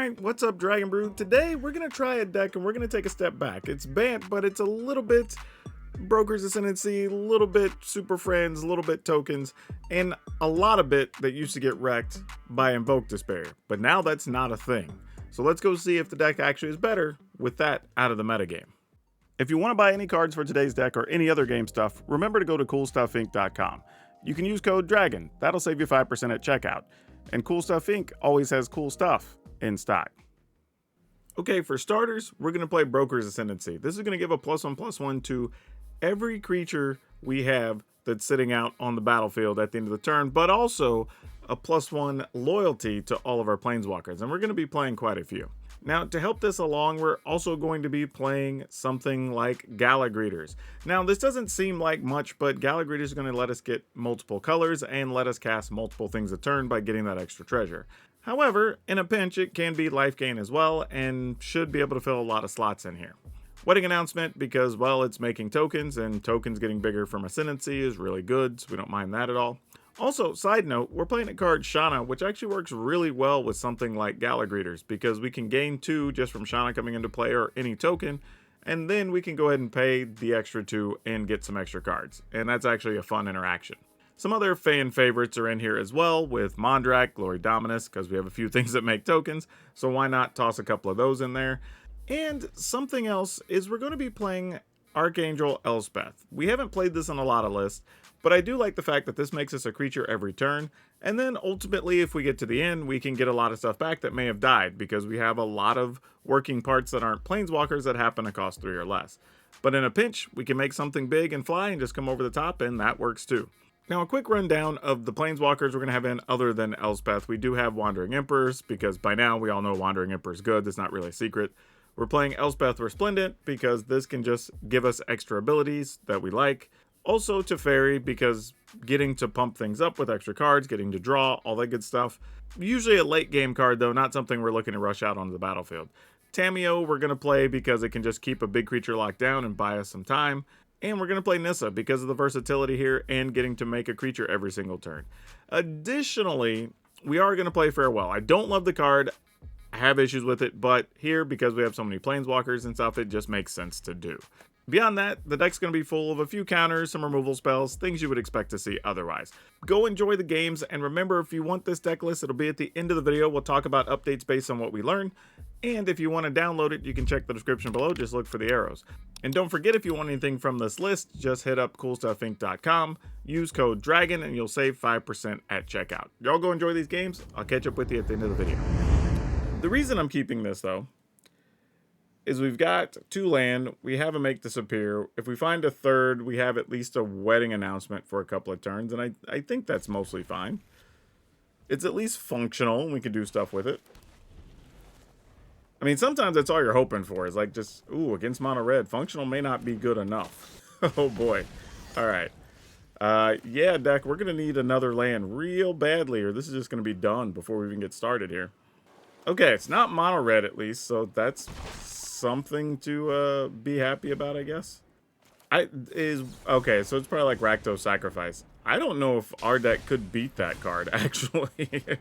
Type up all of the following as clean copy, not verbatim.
Alright, what's up Dragon Brood? Today we're going to try a deck and we're going to take a step back. It's Bant, but it's a little bit Brokers Ascendancy, a little bit Super Friends, a little bit tokens, and a lot of it that used to get wrecked by Invoke Depair. But now that's not a thing. So let's go see if the deck actually is better with that out of the metagame. If you want to buy any cards for today's deck or any other game stuff, remember to go to coolstuffinc.com. You can use code DRAGON, that'll save you 5% at checkout. And Cool Stuff Inc. always has cool stuff in stock. Okay, for starters, we're going to play Brokers Ascendancy. This is going to give a +1/+1 to every creature we have that's sitting out on the battlefield at the end of the turn, but also a +1 loyalty to all of our planeswalkers, and we're going to be playing quite a few. Now, to help this along, we're also going to be playing something like Gala Greeters. Now, this doesn't seem like much, but Gala Greeters is going to let us get multiple colors and let us cast multiple things a turn by getting that extra treasure. However, in a pinch, it can be life gain as well, and should be able to fill a lot of slots in here. Wedding Announcement, because, well, it's making tokens, and tokens getting bigger from Ascendancy is really good, so we don't mind that at all. Also, side note, we're playing a card Shana, which actually works really well with something like Gala Greeters, because we can gain 2 just from Shana coming into play or any token, and then we can go ahead and pay the extra 2 and get some extra cards, and that's actually a fun interaction. Some other fan favorites are in here as well, with Mondrak, Glory Dominus, because we have a few things that make tokens, so why not toss a couple of those in there. And something else is we're going to be playing Archangel Elspeth. We haven't played this on a lot of lists, but I do like the fact that this makes us a creature every turn, and then ultimately if we get to the end, we can get a lot of stuff back that may have died, because we have a lot of working parts that aren't planeswalkers that happen to cost 3 or less. But in a pinch, we can make something big and fly and just come over the top, and that works too. Now, a quick rundown of the planeswalkers we're going to have in other than Elspeth. We do have Wandering Emperors, because by now we all know Wandering Emperor is good. That's not really a secret. We're playing Elspeth Resplendent, because this can just give us extra abilities that we like. Also Teferi, because getting to pump things up with extra cards, getting to draw, all that good stuff. Usually a late game card, though, not something we're looking to rush out onto the battlefield. Tamiyo we're going to play because it can just keep a big creature locked down and buy us some time. And we're going to play Nissa because of the versatility here and getting to make a creature every single turn. Additionally, we are going to play Farewell. I don't love the card. I have issues with it, but here, because we have so many planeswalkers and stuff, it just makes sense to do. Beyond that, the deck's going to be full of a few counters, some removal spells, things you would expect to see otherwise. Go enjoy the games, and remember, if you want this deck list, it'll be at the end of the video. We'll talk about updates based on what we learn, and if you want to download it, you can check the description below. Just look for the arrows. And don't forget, if you want anything from this list, just hit up coolstuffinc.com, use code DRAGON, and you'll save 5% at checkout. Y'all go enjoy these games. I'll catch up with you at the end of the video. The reason I'm keeping this, though, is we've got 2 land, we have a Make Disappear. If we find a third, we have at least a Wedding Announcement for a couple of turns, and I think that's mostly fine. It's at least functional, and we can do stuff with it. I mean, sometimes that's all you're hoping for, is like just, ooh, against mono red, functional may not be good enough. Oh boy. Alright. Yeah, deck, we're going to need another land real badly, or this is just going to be done before we even get started here. Okay, it's not mono red at least, so that's something to be happy about, I guess. Okay, so it's probably like Rakdos Sacrifice. I don't know if our deck could beat that card, actually.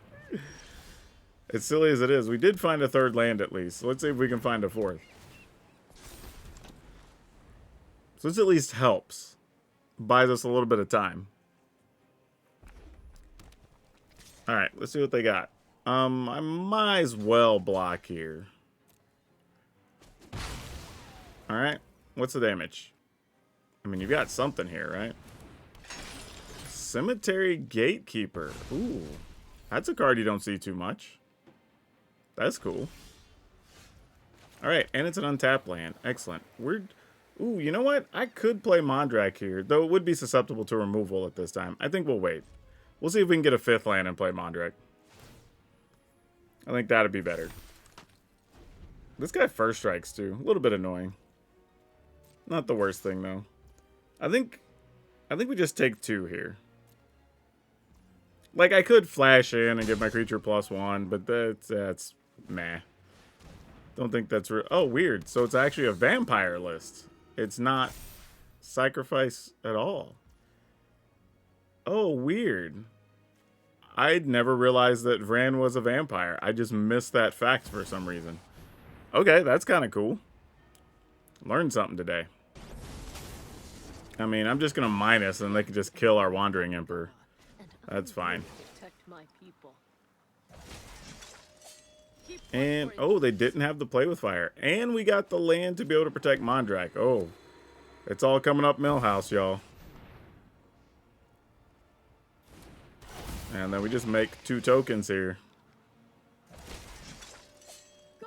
As silly as it is, we did find a third land at least. So let's see if we can find a fourth. So this at least helps. Buys us a little bit of time. Alright, let's see what they got. I might as well block here. Alright, what's the damage? I mean, you've got something here, right? Cemetery Gatekeeper. Ooh, that's a card you don't see too much. That's cool. Alright, and it's an untapped land. Excellent. Ooh, you know what? I could play Mondrak here, though it would be susceptible to removal at this time. I think we'll wait. We'll see if we can get a 5th land and play Mondrak. I think that'd be better. This guy first strikes too. A little bit annoying. Not the worst thing though. I think we just take 2 here. Like, I could flash in and give my creature +1, but that's meh. Don't think that's oh, weird. So it's actually a vampire list. It's not sacrifice at all. Oh, weird. I'd never realized that Vran was a vampire. I just missed that fact for some reason. Okay, that's kind of cool. Learned something today. I mean, I'm just going to minus and they can just kill our Wandering Emperor. That's fine. And, oh, they didn't have the play with fire. And we got the land to be able to protect Mondrak. Oh, it's all coming up Millhouse, y'all. And then we just make 2 tokens here.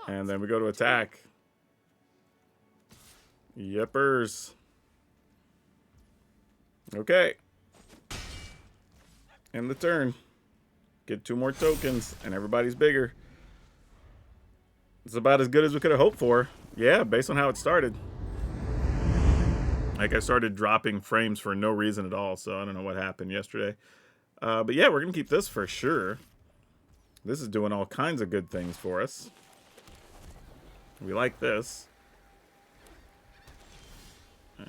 And then we go to attack. Yippers. Okay. End the turn. Get 2 more tokens, and everybody's bigger. It's about as good as we could have hoped for. Yeah, based on how it started. Like, I started dropping frames for no reason at all, so I don't know what happened yesterday. But yeah, we're going to keep this for sure. This is doing all kinds of good things for us. We like this.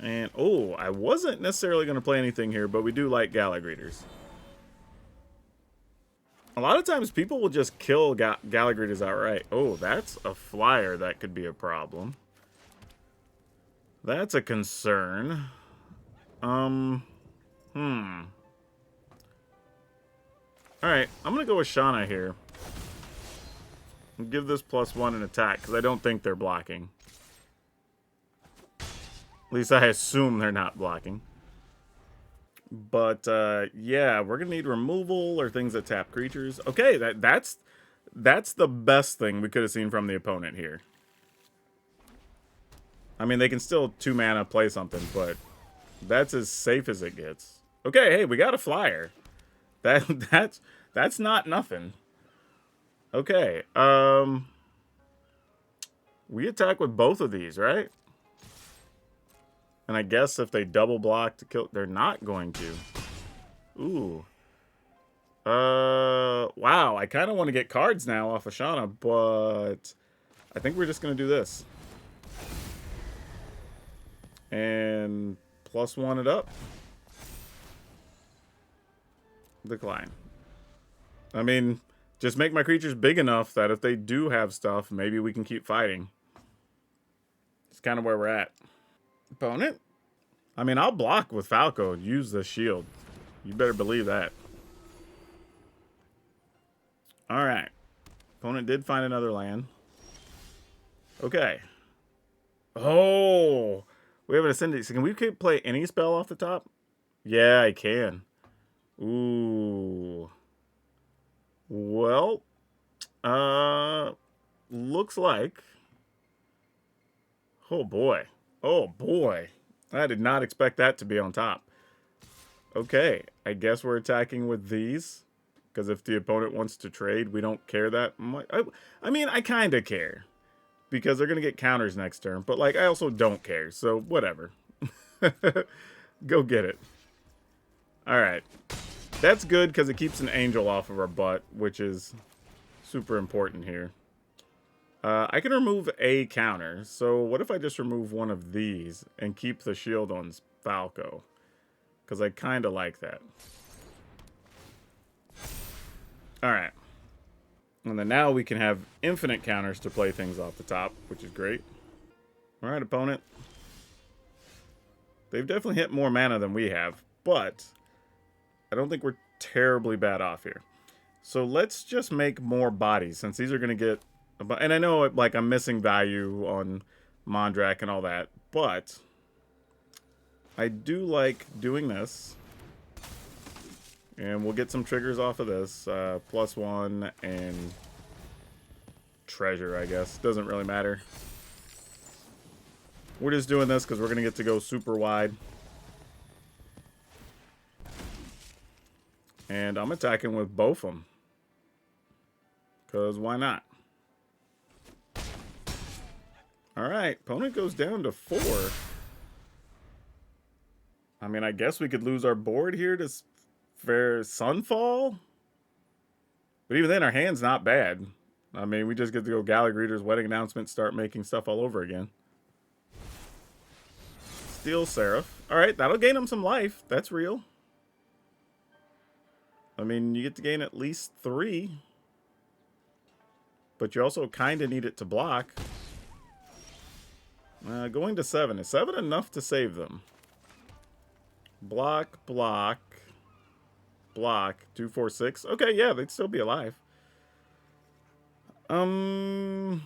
And, oh, I wasn't necessarily going to play anything here, but we do like Gala Greeters. A lot of times people will just kill Gala Greeters outright. Oh, that's a flyer. That could be a problem. That's a concern. Alright, I'm going to go with Shauna here. And give this +1 an attack, because I don't think they're blocking. At least I assume they're not blocking. But, yeah, we're going to need removal or things that tap creatures. Okay, that's the best thing we could have seen from the opponent here. I mean, they can still 2 mana play something, but that's as safe as it gets. Okay, hey, we got a flyer. That's not nothing. Okay, we attack with both of these, right? And I guess if they double block to kill, they're not going to. Ooh. Wow, I kind of want to get cards now off of Shauna, but I think we're just going to do this. And +1 it up. Decline. I mean, just make my creatures big enough that if they do have stuff, maybe we can keep fighting. It's kind of where we're at. Opponent? I mean, I'll block with Falco. Use the shield. You better believe that. Alright. Opponent did find another land. Okay. Oh! We have an Ascendancy. Can we play any spell off the top? Yeah, I can. Ooh. Well, looks like... Oh, boy. Oh, boy. I did not expect that to be on top. Okay, I guess we're attacking with these. Because if the opponent wants to trade, we don't care that much. I mean, I kind of care. Because they're going to get counters next turn. But, like, I also don't care. So, whatever. Go get it. Alright. That's good because it keeps an angel off of our butt. Which is super important here. I can remove a counter. So what if I just remove one of these and keep the shield on Falco? Because I kind of like that. Alright. And then now we can have infinite counters to play things off the top, which is great. Alright, opponent. They've definitely hit more mana than we have, but I don't think we're terribly bad off here. So let's just make more bodies, since these are going to get... And I know, like, I'm missing value on Mondrak and all that, but I do like doing this. And we'll get some triggers off of this. +1 and treasure, I guess. Doesn't really matter. We're just doing this because we're going to get to go super wide. And I'm attacking with both of them. Because why not? Alright, opponent goes down to 4. I mean, I guess we could lose our board here to fair Sunfall. But even then, our hand's not bad. I mean, we just get to go Gala Greeters, Wedding Announcement, start making stuff all over again. Steel Seraph. Alright, that'll gain him some life. That's real. I mean, you get to gain at least 3. But you also kind of need it to block. Going to 7. Is 7 enough to save them? Block, block, block. 2, 4, 6. Okay, yeah, they'd still be alive. Knowing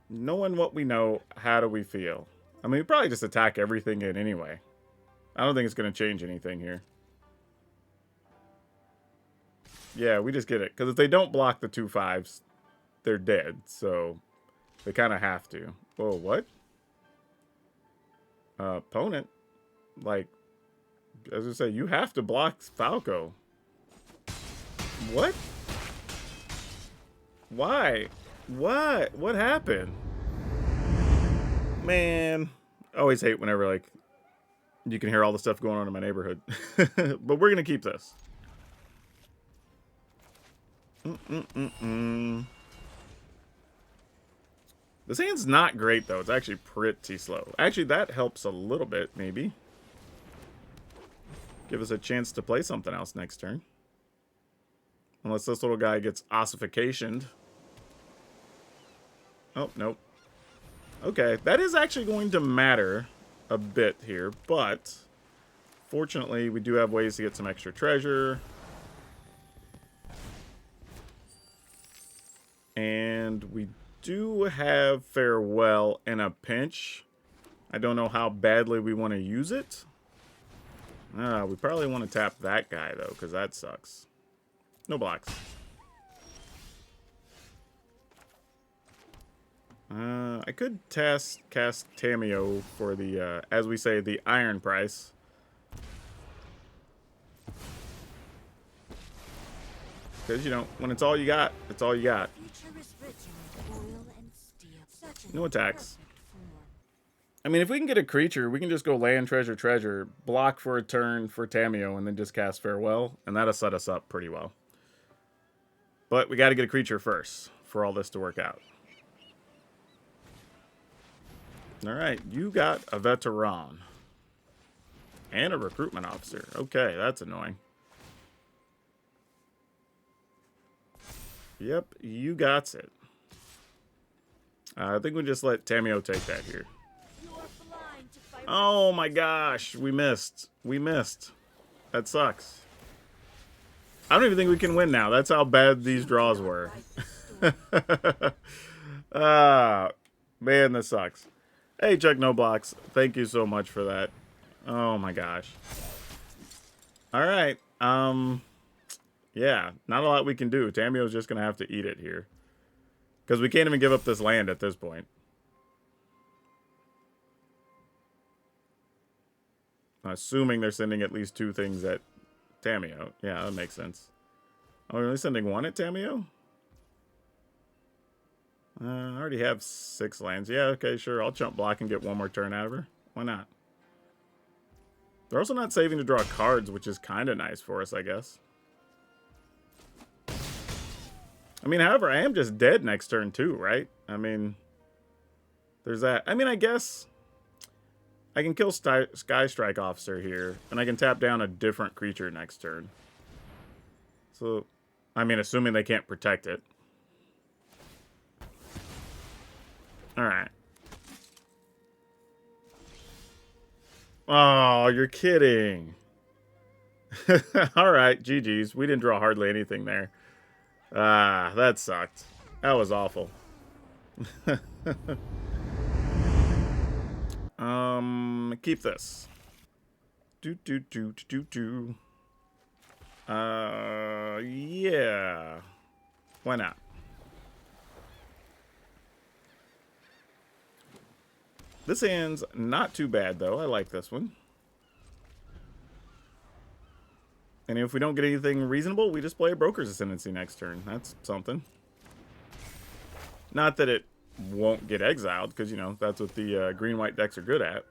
what we know, how do we feel? I mean, we probably just attack everything in anyway. I don't think it's going to change anything here. Yeah, we just get it. Because if they don't block the 2 5s, they're dead. So they kind of have to. Whoa, what? Opponent? Like, as I say, you have to block Falco. What? Why? What? What happened? Man, I always hate whenever, like, you can hear all the stuff going on in my neighborhood. But we're going to keep this. This hand's not great, though. It's actually pretty slow. Actually, that helps a little bit, maybe. Give us a chance to play something else next turn. Unless this little guy gets ossificationed. Oh, nope. Okay, that is actually going to matter a bit here, but fortunately, we do have ways to get some extra treasure. And we do have Farewell in a pinch. I don't know how badly we want to use it. We probably want to tap that guy, though, because that sucks. No blocks. I could cast Tamiyo for the, as we say, the iron price. Because, you know, when it's all you got, it's all you got. No attacks. I mean, if we can get a creature, we can just go land, treasure, treasure, block for a turn for Tamiyo, and then just cast Farewell, and that'll set us up pretty well. But we got to get a creature first for all this to work out. All right, you got a veteran. And a recruitment officer. Okay, that's annoying. Yep, you got it. I think we just let Tamiyo take that here. Oh my gosh, we missed. We missed. That sucks. I don't even think we can win now. That's how bad these draws were. Man, this sucks. Hey, Chuck No Blocks. Thank you so much for that. Oh my gosh. All right. Yeah, not a lot we can do. Tamiyo's just going to have to eat it here. Because we can't even give up this land at this point. Assuming they're sending at least 2 things at Tamiyo. Yeah, that makes sense. Are we only sending 1 at Tamiyo? I already have 6 lands. Yeah, okay, sure. I'll jump block and get 1 more turn out of her. Why not? They're also not saving to draw cards, which is kind of nice for us, I guess. I mean, however, I am just dead next turn too, right? I mean, there's that. I mean, I guess I can kill Sky Strike Officer here, and I can tap down a different creature next turn. So, I mean, assuming they can't protect it. Alright. Oh, you're kidding. Alright, GG's. We didn't draw hardly anything there. That sucked. That was awful. Keep this. Yeah. Why not? This hand's not too bad, though. I like this one. And if we don't get anything reasonable, we just play a Broker's Ascendancy next turn. That's something. Not that it won't get exiled, because, you know, that's what the green-white decks are good at.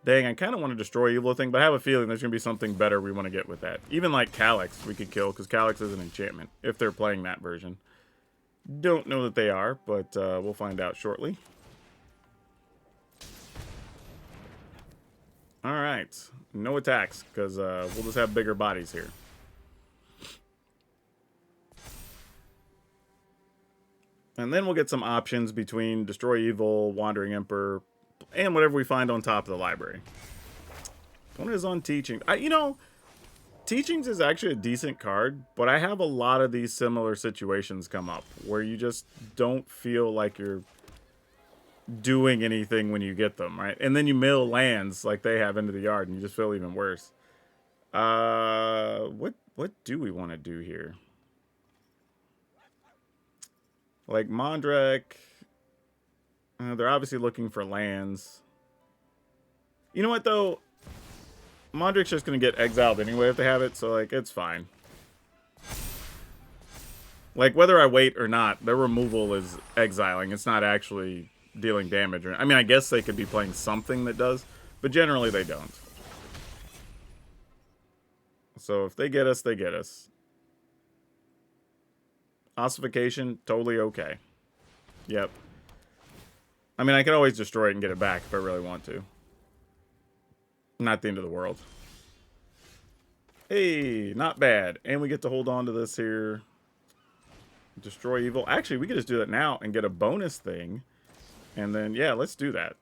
Dang, I kind of want to destroy Evil Thing, but I have a feeling there's going to be something better we want to get with that. Even like Calyx we could kill, because Calyx is an enchantment, if they're playing that version. Don't know that they are, but we'll find out shortly. All right. No attacks, because we'll just have bigger bodies here. And then we'll get some options between Destroy Evil, Wandering Emperor, and whatever we find on top of the library. Opponent is on Teaching. You know, Teachings is actually a decent card, but I have a lot of these similar situations come up where you just don't feel like you're doing anything when you get them, right? And then you mill lands like they have into the yard, and you just feel even worse. What do we want to do here? Like Mondrach, they're obviously looking for lands. You know what though? Mondrach's just gonna get exiled anyway if they have it, so like it's fine. Like whether I wait or not, their removal is exiling. It's not actually dealing damage. I mean, I guess they could be playing something that does, but generally they don't. So if they get us, they get us. Ossification, totally okay. Yep. I mean, I could always destroy it and get it back if I really want to. Not the end of the world. Hey, not bad. And we get to hold on to this here. Destroy evil. Actually, we could just do that now and get a bonus thing. And then, yeah, let's do that.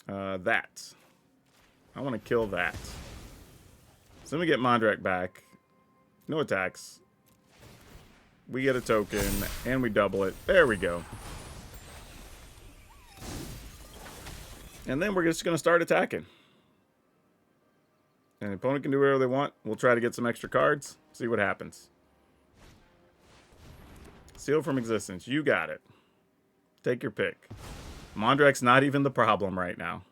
That. I want to kill that. So then we get Mondrach back. No attacks. We get a token, and we double it. There we go. And then we're just going to start attacking. And the opponent can do whatever they want. We'll try to get some extra cards. See what happens. Seal from existence. You got it. Take your pick. Mondrach's not even the problem right now.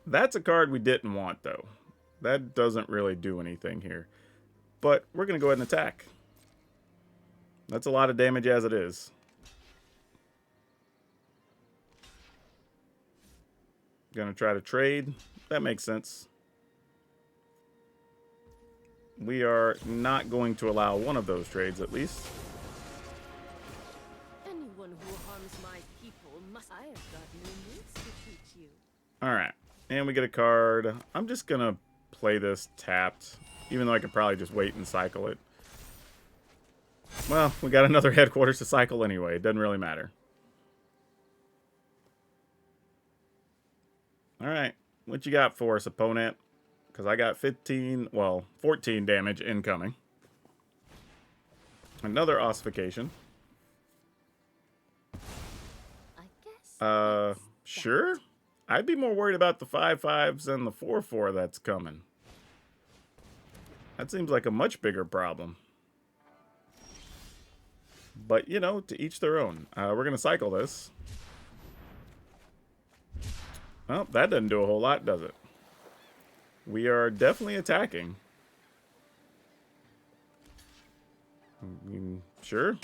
That's a card we didn't want, though. That doesn't really do anything here. But we're going to go ahead and attack. That's a lot of damage as it is. Going to try to trade. That makes sense. We are not going to allow one of those trades, at least. Anyone who harms my people must. I have got new moves to teach you. All right. And we get a card. I'm just going to play this tapped, even though I could probably just wait and cycle it. Well, we got another headquarters to cycle anyway. It doesn't really matter. All right. What you got for us, opponent? Because I got 14 damage incoming. Another ossification. I guess. Sure. I'd be more worried about the 5/5s than the 4/4 that's coming. That seems like a much bigger problem. But, you know, to each their own. We're going to cycle this. Well, that doesn't do a whole lot, does it? We are definitely attacking. Sure.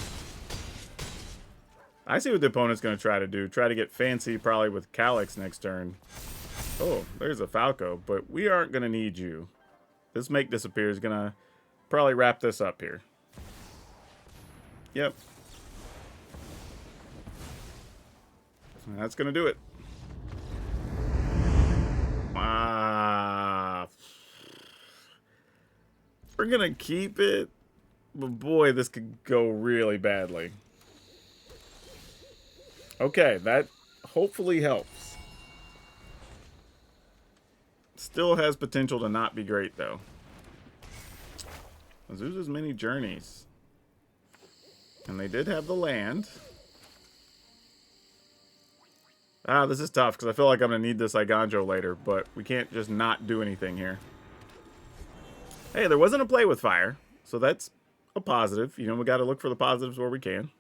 I see what the opponent's going to try to do. Try to get fancy, probably with Calyx next turn. Oh, there's a Falco, but we aren't going to need you. This Make Disappear is going to probably wrap this up here. Yep. That's going to do it. We're going to keep it. But boy, this could go really badly. Okay, that hopefully helps. Still has potential to not be great, though. Azusa's Many Journeys. And they did have the land. This is tough, because I feel like I'm going to need this Iganjo later, but we can't just not do anything here. Hey, there wasn't a play with fire, so that's a positive. You know, we got to look for the positives where we can.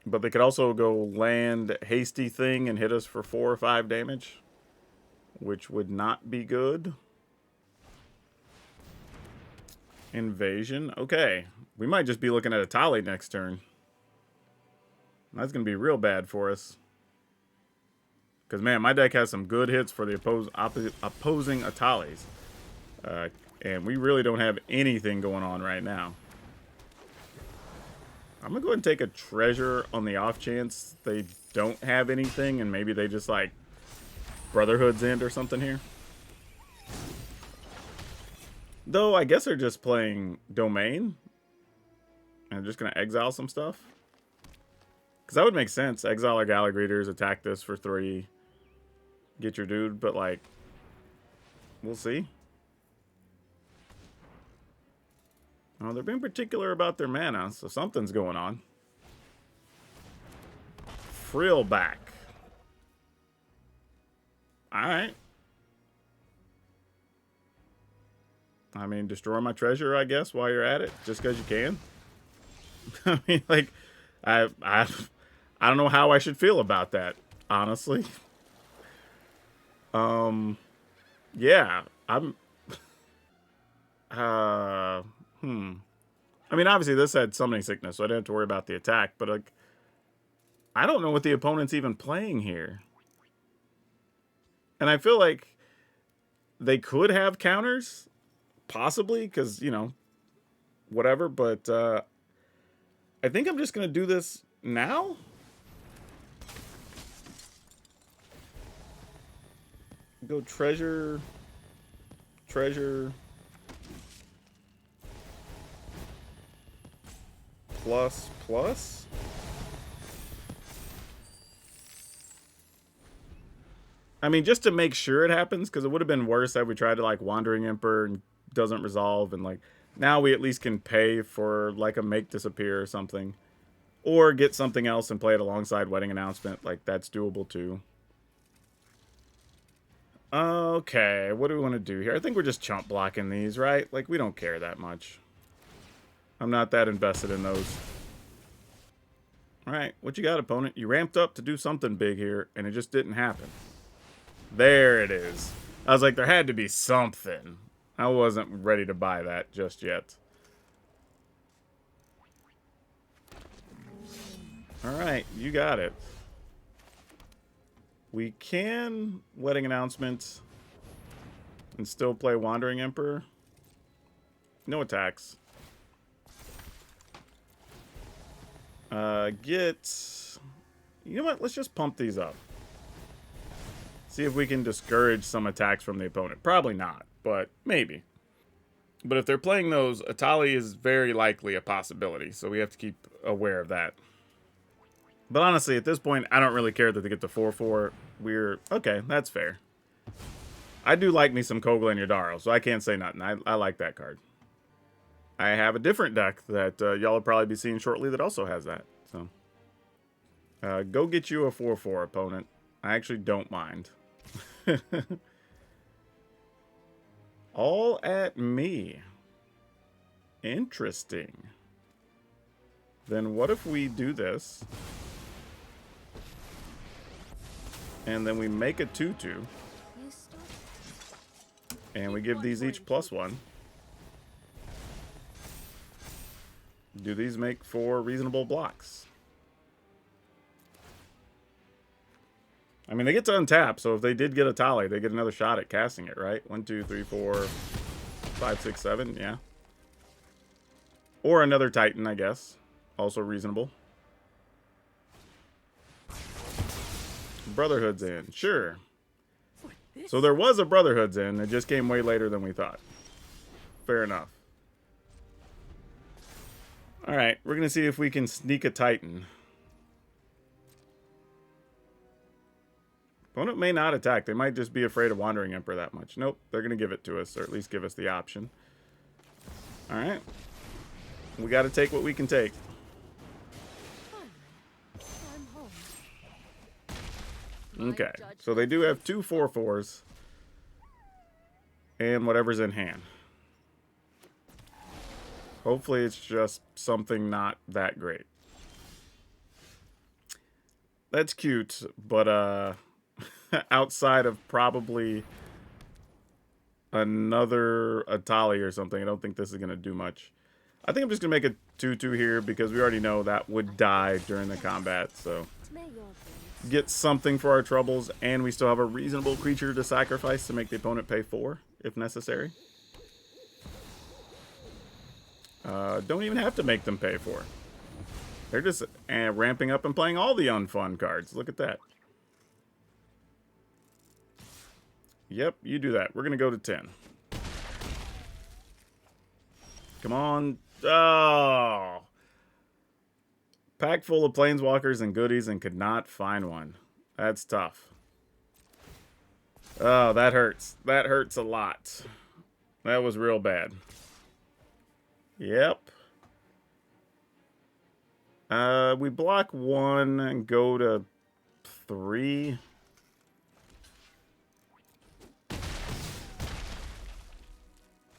But they could also go land Hasty Thing and hit us for 4 or 5 damage, which would not be good. Invasion. Okay. We might just be looking at a Tali next turn. That's going to be real bad for us. Because, man, my deck has some good hits for the opposing Atalis. And we really don't have anything going on right now. I'm gonna go ahead and take a treasure on the off chance they don't have anything and maybe they just like Brotherhood's End or something here. Though I guess they're just playing Domain. And I'm just gonna exile some stuff. Because that would make sense. Exile our Galley Greeters, attack this for 3. Get your dude, but like, we'll see. Oh, they're being particular about their mana, so something's going on. Frill back. Alright. I mean, destroy my treasure, I guess, while you're at it, just because you can. I mean, like, I don't know how I should feel about that, honestly. Yeah, I'm. I mean, obviously this had summoning sickness, so I didn't have to worry about the attack. But like, I don't know what the opponent's even playing here, and I feel like they could have counters, possibly, because you know, whatever. But I think I'm just gonna do this now. Go treasure. Plus. I mean, just to make sure it happens, because it would have been worse had we tried to like Wandering Emperor and doesn't resolve, and like now we at least can pay for like a Make Disappear or something, or get something else and play it alongside Wedding Announcement. Like that's doable too. Okay, what do we want to do here? I think we're just chump blocking these, right? Like we don't care that much. I'm not that invested in those. Alright, what you got, opponent? You ramped up to do something big here, and it just didn't happen. There it is. I was like, there had to be something. I wasn't ready to buy that just yet. Alright, you got it. We can Wedding Announcement and still play Wandering Emperor. No attacks. You know what? Let's just pump these up. See if we can discourage some attacks from the opponent. Probably not, but maybe. But if they're playing those, Atali is very likely a possibility, so we have to keep aware of that. But honestly, at this point, I don't really care that they get the 4/4. Okay, that's fair. I do like me some Kogla and Yadaro, so I can't say nothing. I like that card. I have a different deck that y'all will probably be seeing shortly that also has that. So, go get you a 4/4, opponent. I actually don't mind. All at me. Interesting. Then what if we do this? And then we make a 2/2. And we give these each +1. Do these make 4 reasonable blocks? I mean, they get to untap, so if they did get a Tali, they get another shot at casting it, right? 1, 2, 3, 4, 5, 6, 7, yeah. Or another Titan, I guess. Also reasonable. Brotherhood's in, sure. So there was a Brotherhood's in, it just came way later than we thought. Fair enough. Alright, we're going to see if we can sneak a Titan. Opponent may not attack. They might just be afraid of Wandering Emperor that much. Nope, they're going to give it to us, or at least give us the option. Alright. We got to take what we can take. Okay, so they do have 2 4/4s. And whatever's in hand. Hopefully it's just something not that great. That's cute, but outside of probably another Atali or something, I don't think this is going to do much. I think I'm just going to make a 2/2 here because we already know that would die during the combat, so get something for our troubles, and we still have a reasonable creature to sacrifice to make the opponent pay 4 if necessary. Don't even have to make them pay 4. They're just ramping up and playing all the unfun cards. Look at that. Yep, you do that. We're going to go to 10. Come on. Oh. Pack full of planeswalkers and goodies and could not find one. That's tough. Oh, that hurts. That hurts a lot. That was real bad. Yep. We block 1 and go to 3.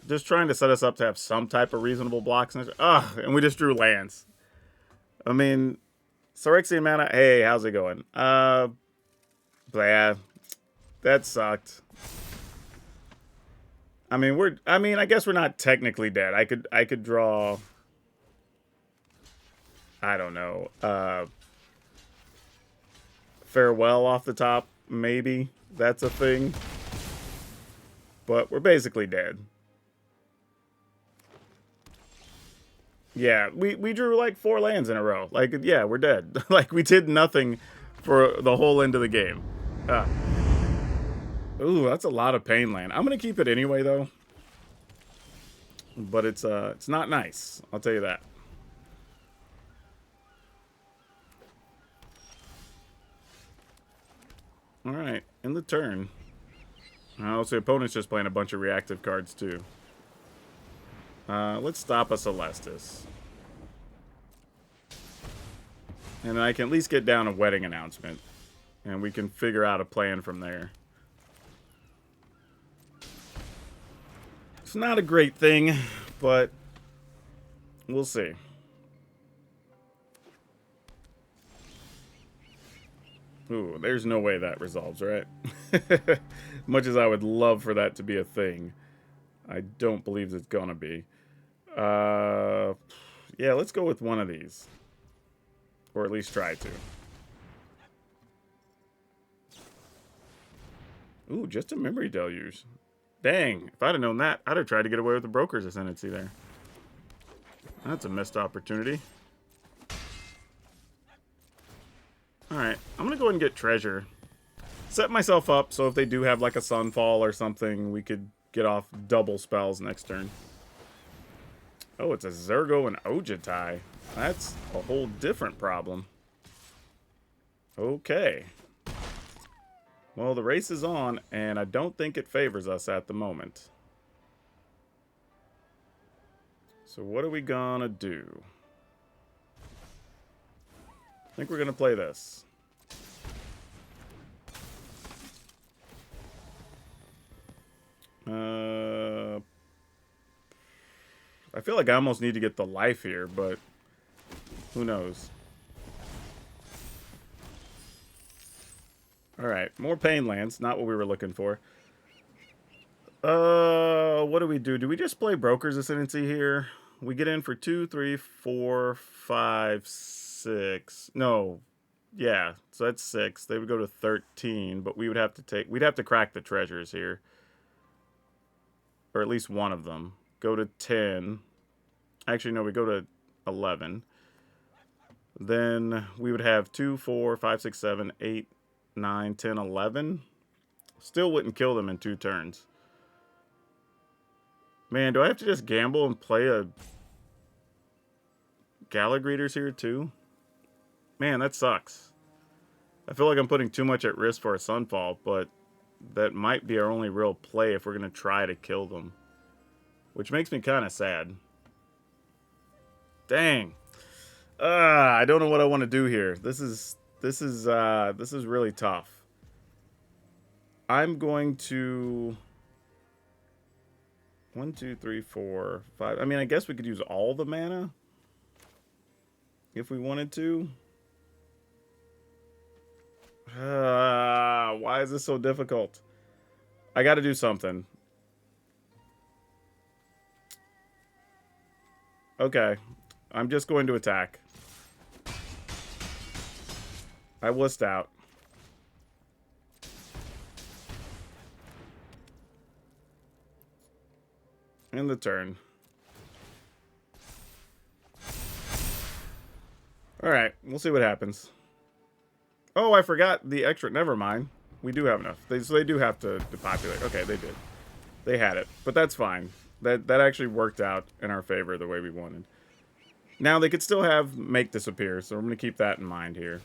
Just trying to set us up to have some type of reasonable blocks. Ugh, and we just drew lands. I mean, Phyrexian mana, hey, how's it going? Blah. That sucked. I mean, I guess we're not technically dead. I could draw, I don't know, Farewell off the top, maybe. That's a thing. But we're basically dead. Yeah, we drew like 4 lands in a row. Like, yeah, we're dead. Like, we did nothing for the whole end of the game. Ooh, that's a lot of pain land. I'm going to keep it anyway, though. But it's not nice. I'll tell you that. All right, in the turn. Oh, so the opponent's just playing a bunch of reactive cards, too. Let's stop a Celestis. And I can at least get down a wedding announcement. And we can figure out a plan from there. It's not a great thing, but we'll see. Ooh, there's no way that resolves, right? Much as I would love for that to be a thing, I don't believe it's gonna be. Yeah, let's go with one of these. Or at least try to. Ooh, just a Memory Deluge. Dang, if I'd have known that, I'd have tried to get away with the Brokers Ascendancy there. That's a missed opportunity. Alright, I'm going to go ahead and get Treasure. Set myself up so if they do have like a Sunfall or something, we could get off double spells next turn. Oh, it's a Zergo and Ojitai. That's a whole different problem. Okay. Well, the race is on, and I don't think it favors us at the moment. So what are we gonna do? I think we're gonna play this. I feel like I almost need to get the life here, but who knows? Alright, more pain lands. Not what we were looking for. What do we do? Do we just play Brokers Ascendancy here? We get in for 2, 3, 4, 5, 6. No. Yeah, so that's 6. They would go to 13, but we would have to take... We'd have to crack the treasures here. Or at least one of them. Go to 10. Actually, no, we go to 11. Then we would have 2, 4, 5, 6, 7, 8, 9, 10, 11. Still wouldn't kill them in 2 turns. Man, do I have to just gamble and play a Gallagreeters here too? Man, that sucks. I feel like I'm putting too much at risk for a Sunfall, but that might be our only real play if we're going to try to kill them. Which makes me kind of sad. Dang. I don't know what I want to do here. This is really tough. I'm going to 1, 2, 3, 4, 5. I mean, I guess we could use all the mana if we wanted to. Why is this so difficult? I got to do something. Okay. I'm just going to attack. I wussed out. In the turn. Alright, we'll see what happens. Oh, I forgot the extra. Never mind. We do have enough. So they do have to depopulate. Okay, they did. They had it. But that's fine. That actually worked out in our favor the way we wanted. Now, they could still have make disappear, so I'm going to keep that in mind here.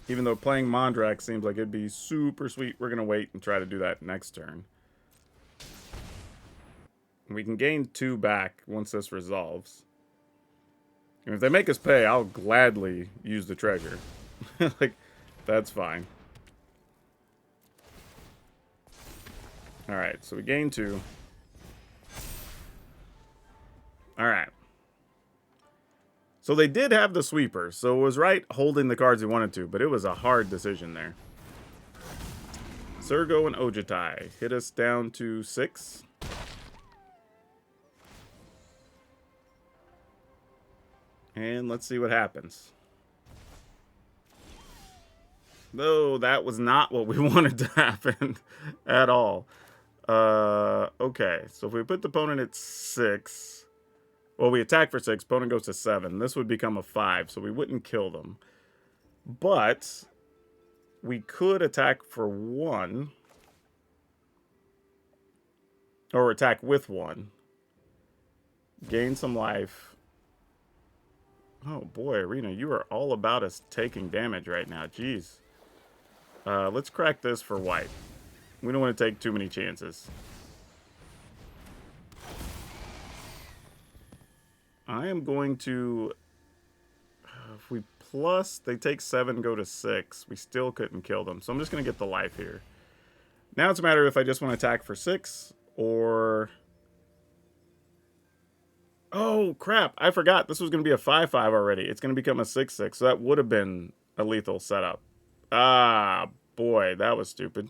Even though playing Mondrak seems like it'd be super sweet, we're going to wait and try to do that next turn. We can gain 2 back once this resolves. And if they make us pay, I'll gladly use the treasure. Like, that's fine. Alright, so we gain 2. Alright. So they did have the sweeper, so it was right holding the cards we wanted to, but it was a hard decision there. Surgo and Ojitai hit us down to 6. And let's see what happens. Though that was not what we wanted to happen at all. Okay, so if we put the opponent at 6, well, we attack for 6, opponent goes to 7. This would become a 5, so we wouldn't kill them. But we could attack for 1. Or attack with 1. Gain some life. Oh boy, Arena, you are all about us taking damage right now. Jeez. Let's crack this for white. We don't want to take too many chances. I am going to... if we plus, they take 7, go to 6. We still couldn't kill them, so I'm just going to get the life here. Now it's a matter if I just want to attack for 6, or... oh, crap. I forgot. This was going to be a 5-5 already. It's going to become a 6-6, so that would have been a lethal setup. Ah, boy, that was stupid.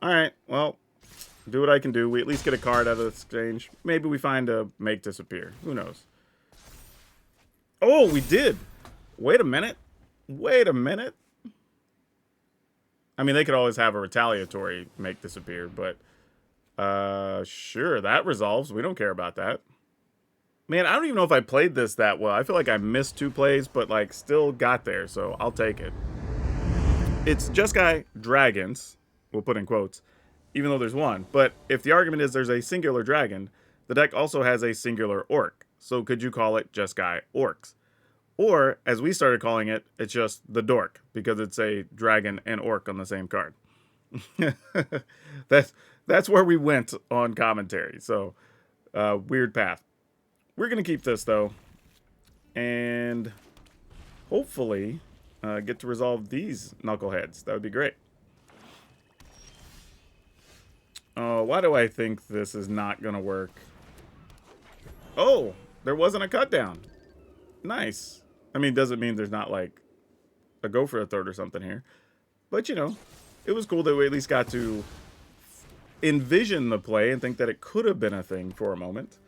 All right, well, do what I can do. We at least get a card out of the exchange. Maybe we find a make disappear. Who knows? Oh, we did. Wait a minute. Wait a minute. I mean, they could always have a retaliatory make disappear, but sure, that resolves. We don't care about that. Man, I don't even know if I played this that well. I feel like I missed 2 plays, but like still got there, so I'll take it. It's Jeskai Dragons, we'll put in quotes, even though there's 1. But if the argument is there's a singular dragon, the deck also has a singular orc. So could you call it Jeskai Orcs? Or, as we started calling it, it's just the Dork, because it's a dragon and orc on the same card. That's where we went on commentary, so weird path. We're going to keep this, though, and hopefully get to resolve these knuckleheads. That would be great. Why do I think this is not going to work? Oh, there wasn't a cut down. Nice. I mean, doesn't mean there's not, like, a go for a third or something here. But, you know, it was cool that we at least got to envision the play and think that it could have been a thing for a moment.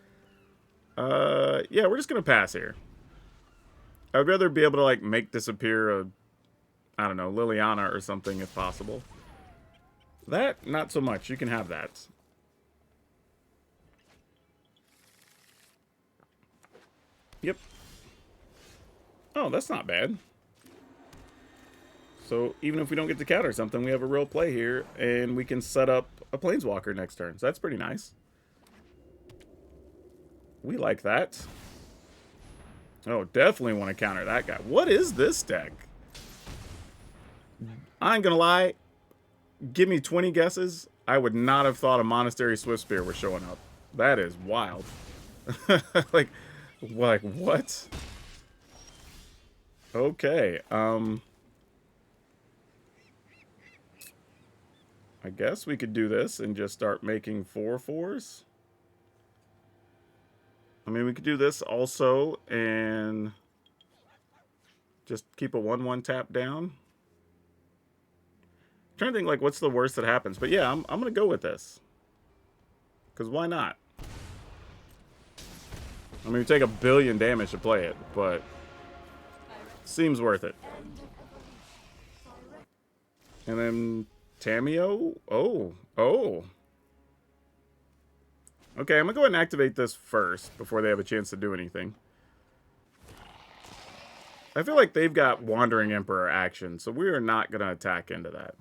Yeah, we're just gonna pass here. I would rather be able to, like, make disappear a, I don't know, Liliana or something if possible. That, not so much. You can have that. Yep. Oh, that's not bad. So, even if we don't get to counter something, we have a real play here, and we can set up a Planeswalker next turn. So that's pretty nice. We like that. Oh, definitely want to counter that guy. What is this deck? I ain't gonna lie. Give me 20 guesses. I would not have thought a Monastery Swiftspear was showing up. That is wild. like what? Okay. I guess we could do this and just start making 4/4s. I mean, we could do this also and just keep a 1/1 tap down. I'm trying to think, like, what's the worst that happens. But yeah, I'm going to go with this. Because why not? I mean, we take 1 billion damage to play it, but seems worth it. And then Tameo? Oh. Okay, I'm going to go ahead and activate this first before they have a chance to do anything. I feel like they've got Wandering Emperor action, so we are not going to attack into that.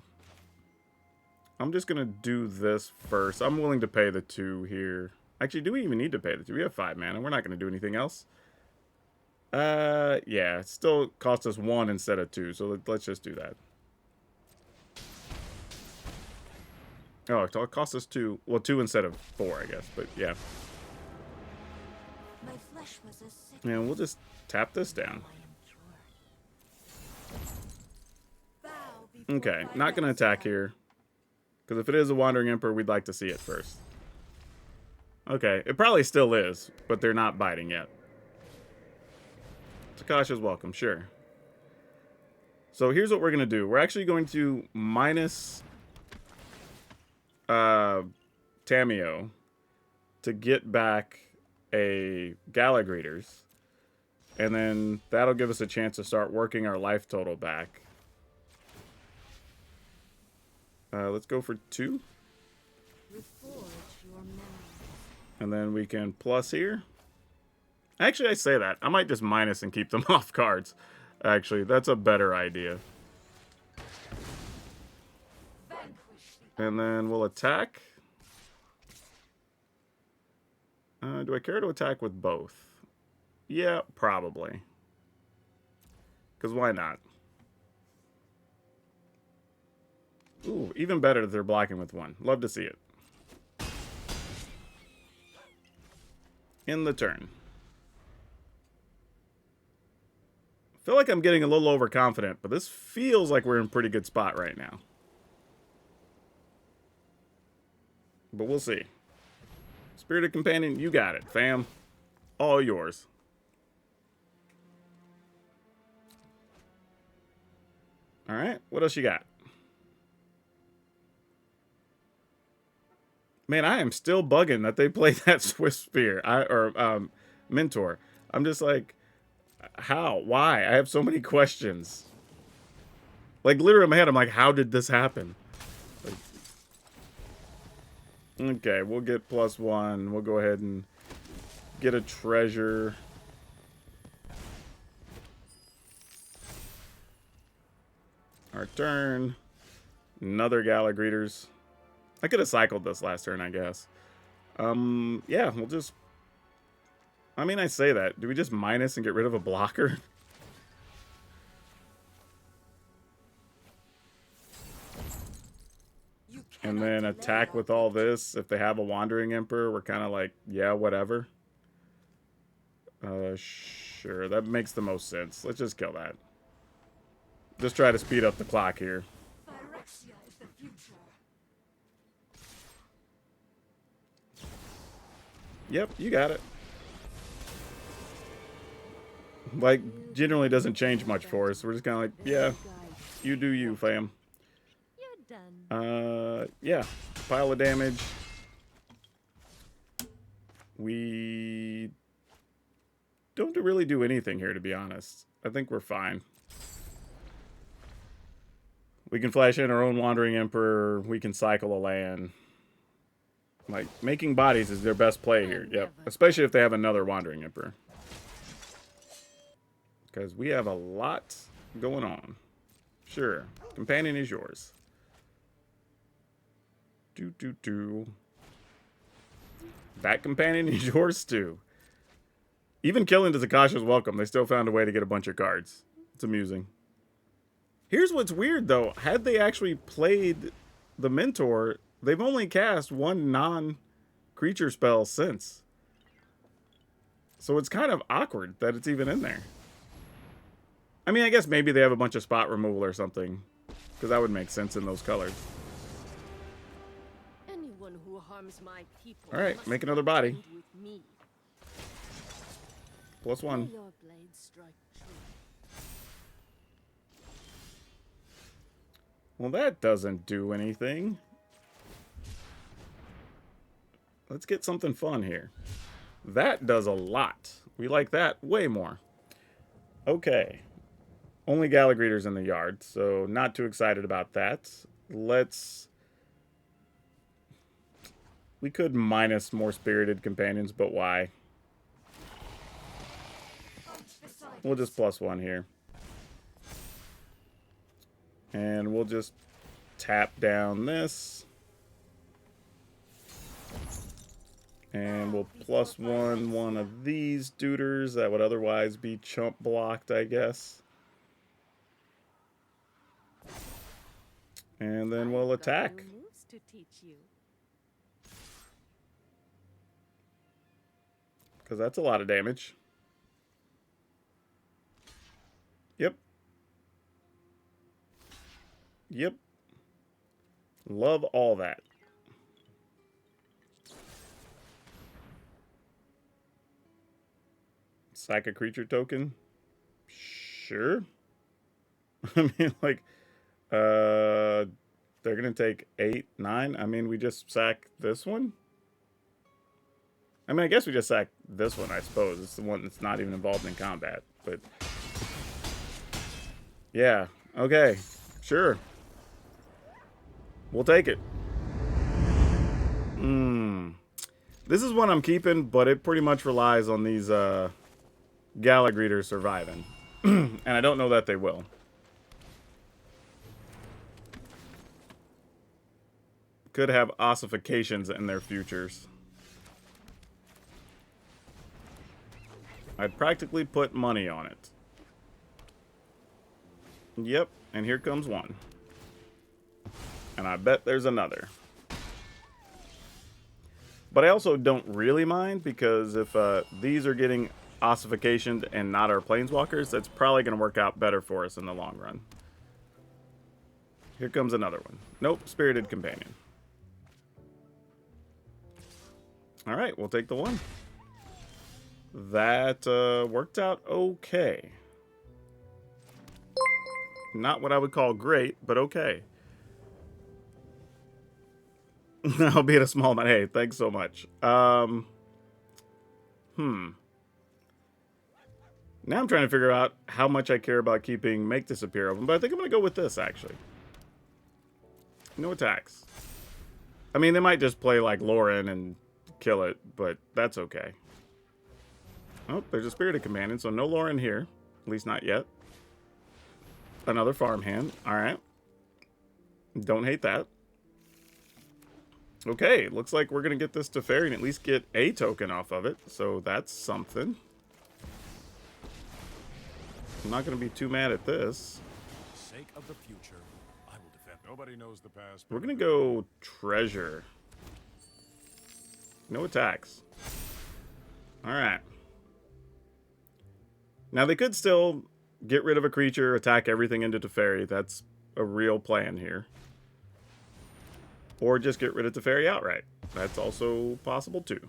I'm just going to do this first. I'm willing to pay the 2 here. Actually, do we even need to pay the 2? We have 5 mana. We're not going to do anything else. Yeah, it still cost us 1 instead of 2, so let's just do that. Oh, it cost us 2. Well, 2 instead of 4, I guess, but yeah. My flesh was a sick. And we'll just tap this down. Okay, not going to attack here. Because if it is a Wandering Emperor, we'd like to see it first. Okay, it probably still is, but they're not biting yet. Takasha's welcome, sure. So here's what we're going to do. We're actually going to minus Tamio to get back a Galagreeters. And then that'll give us a chance to start working our life total back. Let's go for 2. And then we can plus here. Actually, I say that. I might just minus and keep them off cards. Actually, that's a better idea. And then we'll attack. Do I care to attack with both? Yeah, probably. Because why not? Ooh, even better that they're blocking with 1. Love to see it. In the turn. I feel like I'm getting a little overconfident, but this feels like we're in a pretty good spot right now. But we'll see. Spirited Companion, you got it, fam. All yours. Alright, what else you got? Man, I am still bugging that they played that Swift Spear. Mentor. I'm just like, how? Why? I have so many questions. Like, literally in my head, I'm like, how did this happen? Like, okay, we'll get +1. We'll go ahead and get a treasure. Our turn. Another Galagreeters. I could have cycled this last turn, I guess. Yeah, we'll just... I mean, I say that. Do we just minus and get rid of a blocker? And then attack with all this. If they have a Wandering Emperor, we're kind of like, yeah, whatever. Sure, that makes the most sense. Let's just kill that. Just try to speed up the clock here. Yep, you got it. Like, generally doesn't change much for us. We're just kind of like, yeah, you do you, fam. Yeah, pile of damage. We don't really do anything here, to be honest. I think we're fine. We can flash in our own Wandering Emperor. We can cycle a land. Like, making bodies is their best play here. Yep. Especially if they have another Wandering Emperor. Because we have a lot going on. Sure. Companion is yours. Bat Companion is yours too. Even killing Takasha's welcome. They still found a way to get a bunch of cards. It's amusing. Here's what's weird though. Had they actually played the Mentor, they've only cast 1 non-creature spell since. So it's kind of awkward that it's even in there. I mean, I guess maybe they have a bunch of spot removal or something. Because that would make sense in those colors. Anyone who harms my people. Alright, make another body. +1. Well, that doesn't do anything. Let's get something fun here. That does a lot. We like that way more. Okay. Only Galagreeters in the yard, so not too excited about that. Let's... We could minus more Spirited Companions, but why? We'll just +1 here. And we'll just tap down this. And we'll +1 one of these duders that would otherwise be chump blocked, I guess. And then we'll attack. Because that's a lot of damage. Yep. Yep. Love all that. Sack a creature token? Sure. I mean, like, they're going to take 8, 9. I mean, we just sack this one? I mean, I guess we just sack this one, I suppose. It's the one that's not even involved in combat. But, yeah. Okay. Sure. We'll take it. This is one I'm keeping, but it pretty much relies on these Gallagreeters surviving. And I don't know that they will. Could have ossifications in their futures. I'd practically put money on it. Yep, and here comes one. And I bet there's another. But I also don't really mind, because if these are getting ossifications and not our planeswalkers, that's probably going to work out better for us in the long run. Here comes another one. Nope, Spirited Companion. Alright, we'll take the one. That worked out okay. Not what I would call great, but okay. Albeit a small amount. Hey, thanks so much. Now I'm trying to figure out how much I care about keeping Make Disappear open, but I think I'm going to go with this, actually. No attacks. I mean, they might just play like Lauren and kill it, but that's okay. Oh, there's a Spirited Companion, so no Lauren here. At least not yet. Another farmhand. Alright. Don't hate that. Okay, looks like we're going to get this Teferi and at least get a token off of it. So that's something. I'm not going to be too mad at this. For the sake of the future, I will defend. Nobody knows the past. We're going to go Treasure. No attacks. Alright. Now they could still get rid of a creature, attack everything into Teferi. That's a real plan here. Or just get rid of Teferi outright. That's also possible too.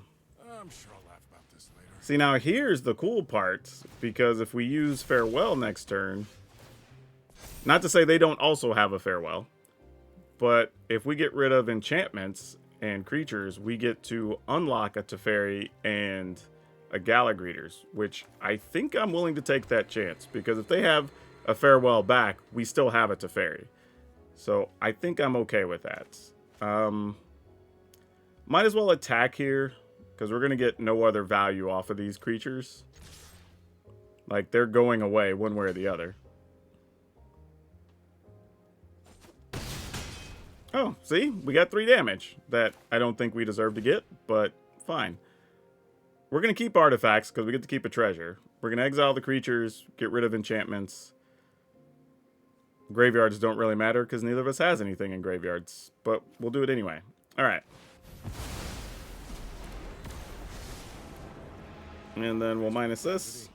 I'm sure I'll laugh about this later. See, now here's the cool part. Because if we use Farewell next turn... Not to say they don't also have a Farewell. But if we get rid of enchantments and creatures, we get to unlock a Teferi and a Gallagreeters, which I think I'm willing to take that chance, because if they have a Farewell back, we still have a Teferi. So I think I'm okay with that. Might as well attack here, because we're going to get no other value off of these creatures. Like, they're going away one way or the other. Oh, see? We got 3 damage that I don't think we deserve to get, but fine. We're going to keep artifacts because we get to keep a treasure. We're going to exile the creatures, get rid of enchantments. Graveyards don't really matter because neither of us has anything in graveyards, but we'll do it anyway. All right. And then we'll minus this.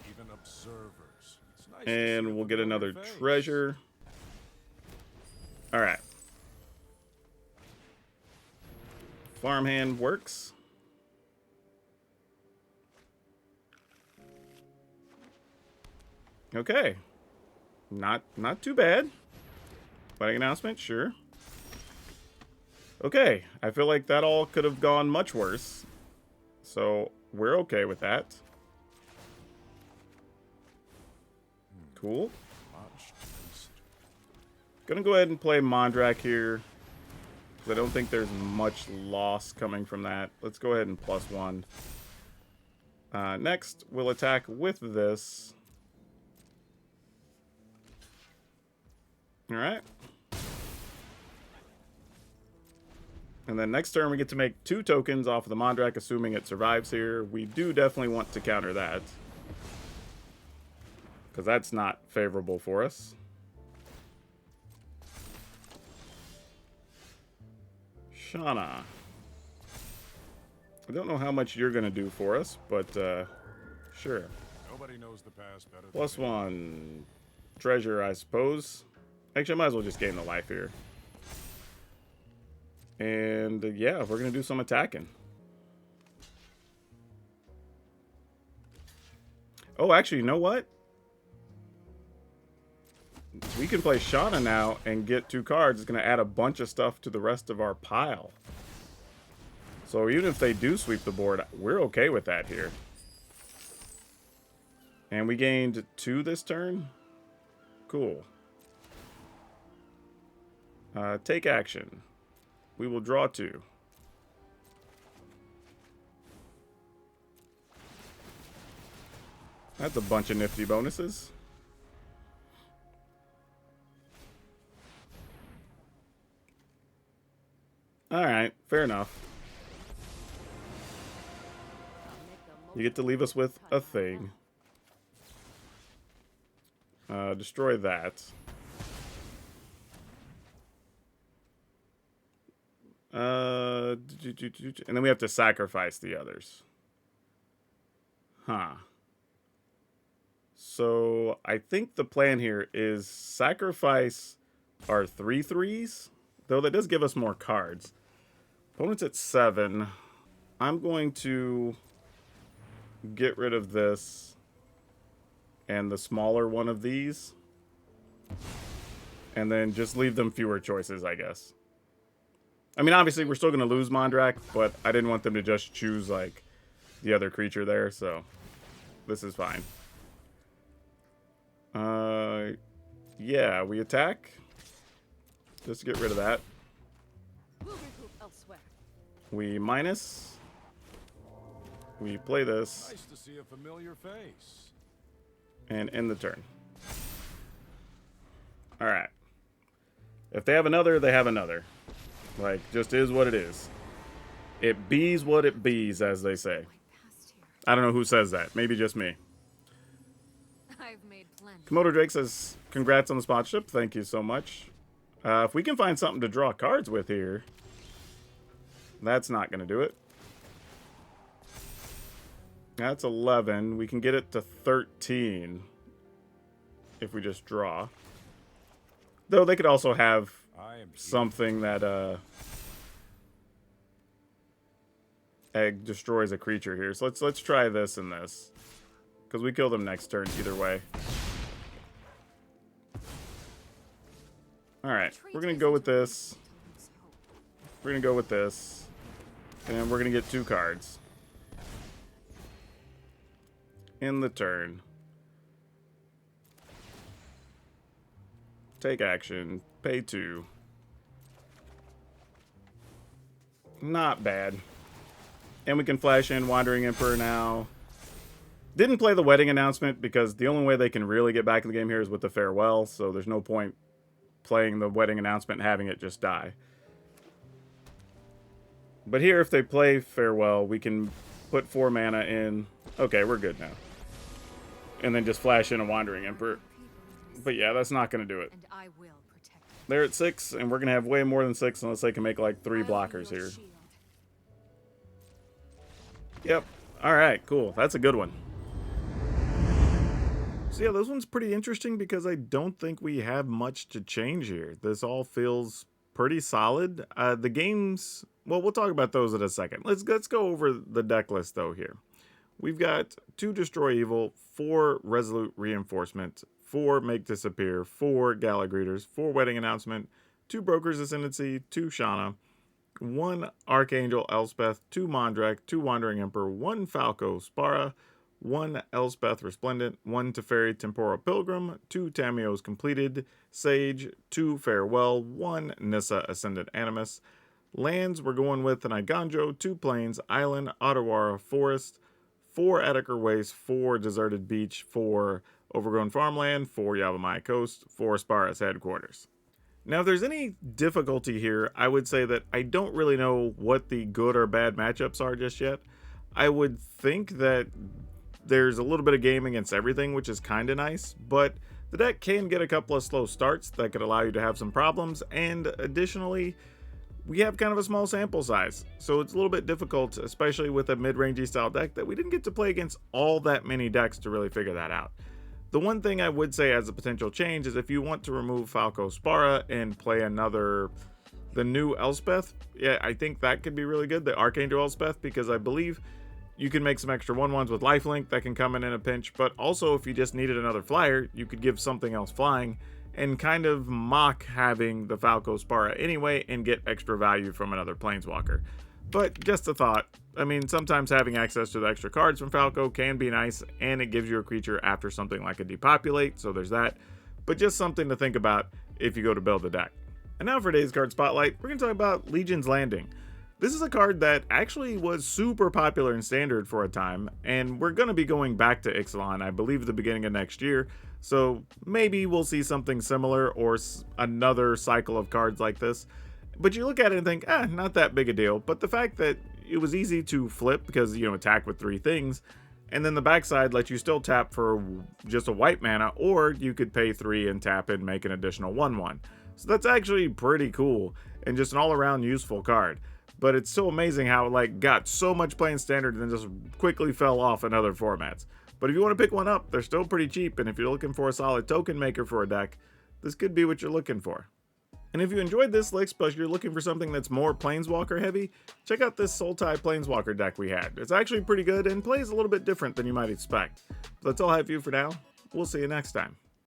Even observers. It's nice And we'll get another treasure. All right. Farmhand works. Okay. Not too bad. Fighting announcement, sure. Okay, I feel like that all could have gone much worse. So, we're okay with that. Cool. Gonna go ahead and play Mondrak here. I don't think there's much loss coming from that. Let's go ahead and +1. Next, we'll attack with this. Alright. And then next turn we get to make 2 tokens off of the Mondrak, assuming it survives here. We do definitely want to counter that, because that's not favorable for us. Shauna. I don't know how much you're going to do for us, but sure. Nobody knows the past better than +1 treasure, I suppose. Actually, I might as well just gain the life here. And yeah, we're going to do some attacking. Oh, actually, you know what? We can play Shauna now and get 2 cards. It's going to add a bunch of stuff to the rest of our pile. So even if they do sweep the board, we're okay with that here. And we gained 2 this turn. Cool. Take action. We will draw 2. That's a bunch of nifty bonuses. Alright, fair enough. You get to leave us with a thing. Destroy that. And then we have to sacrifice the others. Huh. So I think the plan here is sacrifice our 3/3s, though that does give us more cards. Opponent's at 7. I'm going to get rid of this and the smaller one of these, and then just leave them fewer choices, I guess. I mean, obviously, we're still going to lose Mondrak, but I didn't want them to just choose, like, the other creature there, so this is fine. Yeah, we attack. Just to get rid of that. We minus. We play this. Nice to see a familiar face. And end the turn. Alright. If they have another, they have another. Like, just is what it is. It bees what it bees, as they say. I don't know who says that. Maybe just me. Komodo Drake says, congrats on the sponsorship. Thank you so much. If we can find something to draw cards with here, that's not going to do it. That's 11. We can get it to 13 if we just draw. Though they could also have something that egg destroys a creature here. So let's try this and this, because we kill them next turn either way. All right, we're gonna go with this. We're gonna go with this, and we're gonna get 2 cards in the turn. Take action. Pay 2. Not bad. And we can flash in Wandering Emperor now. Didn't play the wedding announcement because the only way they can really get back in the game here is with the farewell, so there's no point playing the wedding announcement and having it just die. But here, if they play farewell, we can put 4 mana in. Okay, we're good now. And then just flash in a Wandering Emperor. But yeah, that's not going to do it. They're at 6, and we're going to have way more than 6 unless they can make like 3 blockers here. Yep. Alright, cool. That's a good one. So yeah, this one's pretty interesting because I don't think we have much to change here. This all feels pretty solid. The games, well, we'll talk about those in a second. Let's go over the deck list though here. We've got 2 Destroy Evil, 4 Resolute Reinforcement, 4 Make Disappear, 4 Gala Greeters, 4 Wedding Announcement, 2 Brokers Ascendancy, 2 Shauna, 1 Archangel Elspeth, 2 Mondrak, 2 Wandering Emperor, 1 Falco Spara, 1 Elspeth Resplendent, 1 Teferi Temporal Pilgrim, 2 Tamios Completed, Sage, 2 Farewell, 1 Nissa Ascendant Animus, Lands, we're going with an Iganjo, 2 Plains, Island, Ottawara, Forest, 4 Edeker Waste, 4 Deserted Beach, 4 Overgrown Farmland, 4 Yavimaya Coast, 4 Sparus Headquarters. Now, if there's any difficulty here, I would say that I don't really know what the good or bad matchups are just yet. I would think that there's a little bit of game against everything, which is kind of nice, but the deck can get a couple of slow starts that could allow you to have some problems, and additionally, we have kind of a small sample size, so it's a little bit difficult, especially with a mid-rangey style deck, that we didn't get to play against all that many decks to really figure that out. The one thing I would say as a potential change is if you want to remove Falco Spara and play the new Elspeth, yeah, I think that could be really good, the Archangel Elspeth, because I believe you can make some extra 1/1s with lifelink that can come in a pinch, but also if you just needed another flyer, you could give something else flying and kind of mock having the Falco Spara anyway and get extra value from another Planeswalker. But just a thought, I mean, sometimes having access to the extra cards from Falco can be nice, and it gives you a creature after something like a Depopulate, so there's that. But just something to think about if you go to build a deck. And now for today's card spotlight, we're going to talk about Legion's Landing. This is a card that actually was super popular in Standard for a time, and we're going to be going back to Ixalan, I believe, at the beginning of next year, so maybe we'll see something similar or another cycle of cards like this. But you look at it and think, not that big a deal, but the fact that it was easy to flip because, attack with 3 things, and then the backside lets you still tap for just a white mana, or you could pay 3 and tap and make an additional 1/1. So that's actually pretty cool, and just an all-around useful card. But it's so amazing how it got so much play in Standard and then just quickly fell off in other formats. But if you want to pick one up, they're still pretty cheap, and if you're looking for a solid token maker for a deck, this could be what you're looking for. And if you enjoyed this list, but you're looking for something that's more Planeswalker heavy, check out this Sultai Planeswalker deck we had. It's actually pretty good and plays a little bit different than you might expect. But that's all I have for you for now. We'll see you next time.